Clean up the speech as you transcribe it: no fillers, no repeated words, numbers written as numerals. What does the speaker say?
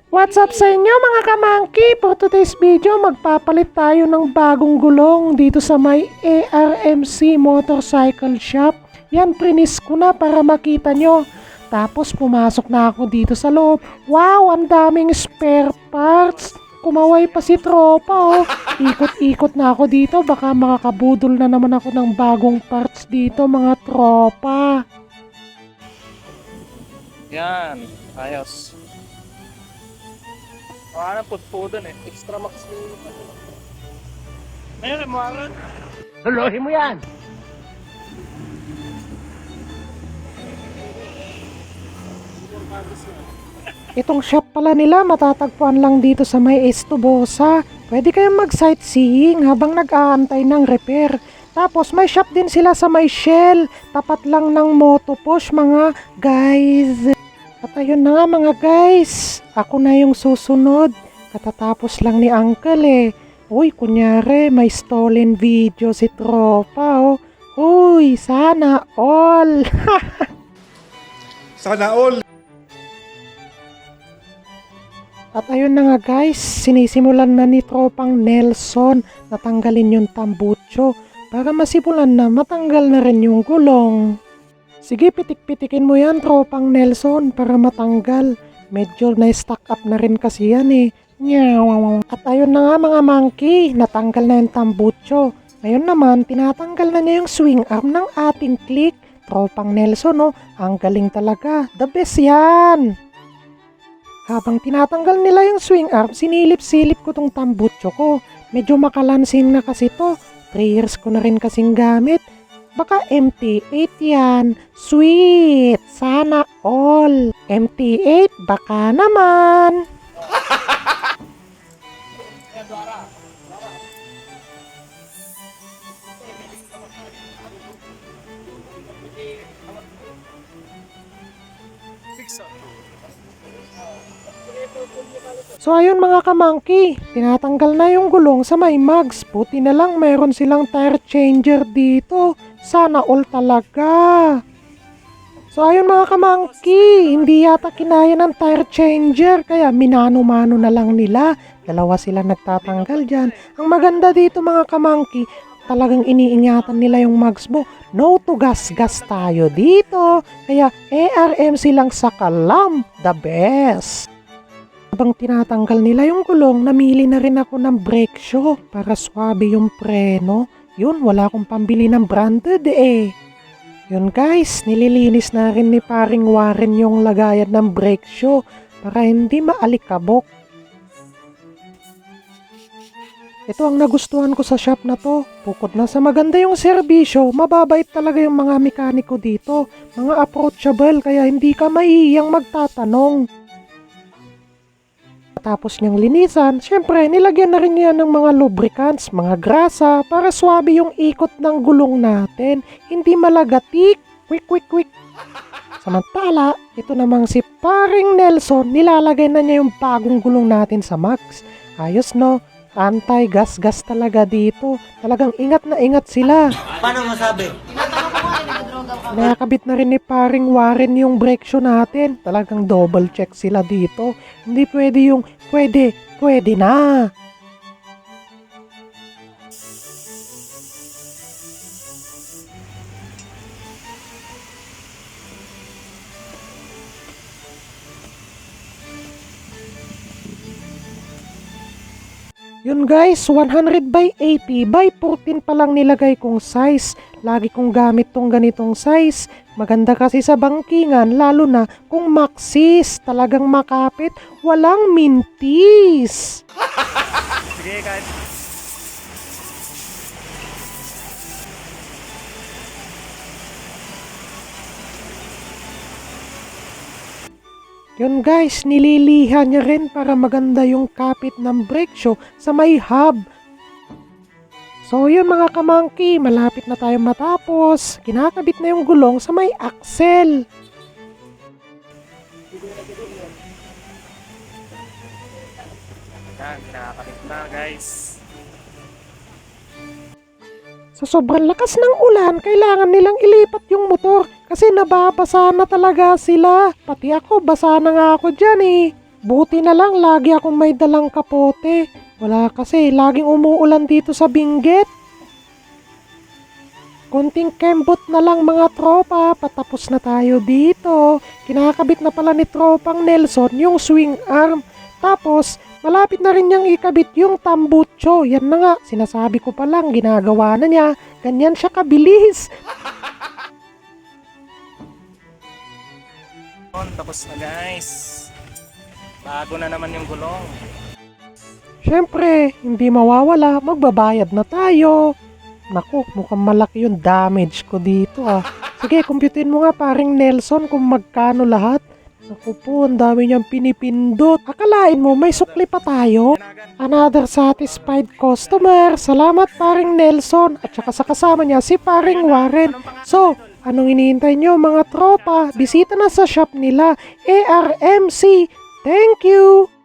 What's up sa inyo mga kamangki? For today's video, magpapalit tayo ng bagong gulong dito sa may ARMC Motorcycle Shop. Yan, prinis ko na para makita nyo. Tapos pumasok na ako dito sa loob. Wow, ang daming spare parts. Kumaway pa si tropa oh. Ikot-ikot na ako dito. Baka makakabudol na naman ako ng bagong parts dito mga tropa. Yan, ayos. Wala na putpudan eh. Extra max minimum. Ngayon, mawaran. Lolohin mo yan! Itong shop pala nila matatagpuan lang dito sa may Estubosa. Pwede kayong mag-sightseeing habang nag-aantay ng repair. Tapos may shop din sila sa may Shell. Tapat lang ng Motoposh mga guys. At ayun na nga mga guys. Ako na yung susunod. Katatapos lang ni Uncle eh. Uy, kunyari may stolen video si tropa oh. Uy, sana all. Sana all. At ayun na nga guys, sinisimulan na ni tropang Nelson na tanggalin yung tambucho para masimulan na matanggal na rin yung gulong. Sige, pitik-pitikin mo yan tropang Nelson para matanggal. Medyo na-stack up na rin kasi yan eh. At ayun na nga mga monkey, natanggal na yung tambucho. Ngayon naman, tinatanggal na niya yung swing arm ng ating click. Tropang Nelson oh, ang galing talaga. The best yan! Habang tinatanggal nila yung swing arm, sinilip-silip ko tong tambucho ko. Medyo makalansing na kasi to. 3 years ko na rin kasing gamit. Baka MT8 yan. Sweet! Sana all. MT8, baka naman. So ayun mga kamangki, tinatanggal na yung gulong sa may mugs. Buti na lang meron silang tire changer dito. Sana all talaga. So ayun mga kamangki, hindi yata kinaya ng tire changer kaya minano-mano na lang nila. Dalawa sila nagtatanggal dyan. Ang maganda dito mga kamangki, talagang iniingatan nila yung mugs mo. No to gas-gas tayo dito. Kaya ARMC lang sa Kalam, the best. Habang tinatanggal nila yung gulong, namili na rin ako ng brake shoe para swabe yung preno. Yun, wala akong pambili ng branded eh. Yun guys, nililinis na rin ni paring Warren yung lagayan ng brake shoe para hindi maalikabok. Ito ang nagustuhan ko sa shop na to. Bukod na sa maganda yung serbisyo, mababait talaga yung mga mekaniko dito. Mga approachable kaya hindi ka mahihiyang magtatanong. Tapos niyang linisan, syempre nilagyan na rin niya ng mga lubricants, mga grasa para swabe yung ikot ng gulong natin. Hindi malagatik, quick. Samantala, ito namang si paring Nelson, nilalagay na niya yung bagong gulong natin sa Max. Ayos no? Anti-gas-gas talaga dito. Talagang ingat na ingat sila. Paano masabi? Nakakabit na rin ni paring Warren yung brake shoe natin. Talagang double check sila dito. Hindi pwede yung pwede na. Yun guys, 100/80 by 14 pa lang nilagay kong size. Lagi kong gamit tong ganitong size. Maganda kasi sa bangkingan, lalo na kung maxis. Talagang makapit, walang mintis. Sige, kahit. Yun guys, nililiha niya rin para maganda yung kapit ng brake shoe sa may hub. So yun mga kamangki, malapit na tayo matapos. Kinakabit na yung gulong sa may axle. Yan, nakakalit na guys. Sa sobrang lakas ng ulan, kailangan nilang ilipat yung motor kasi nababasa na talaga sila. Pati ako, basa na nga ako dyan eh. Buti na lang lagi akong may dalang kapote. Wala kasi, laging umuulan dito sa Benguet. Konting kembot na lang mga tropa, patapos na tayo dito. Kinakabit na pala ni tropang Nelson yung swing arm. Tapos, malapit na rin niyang ikabit yung tambucho. Yan na nga, sinasabi ko pa lang, ginagawa na niya. Ganyan siya kabilis. Tapos na guys. Bago na naman yung gulong. Siyempre, hindi mawawala, magbabayad na tayo. Naku, mukhang malaki yung damage ko dito ah. Sige, kumputin mo nga paring Nelson kung magkano lahat. Naku po, ang dami niyang pinipindot. Akalain mo, may sukli pa tayo? Another satisfied customer. Salamat paring Nelson. At saka sa kasama niya si paring Warren. So, anong iniintay niyo mga tropa? Bisita na sa shop nila, ARMC. Thank you!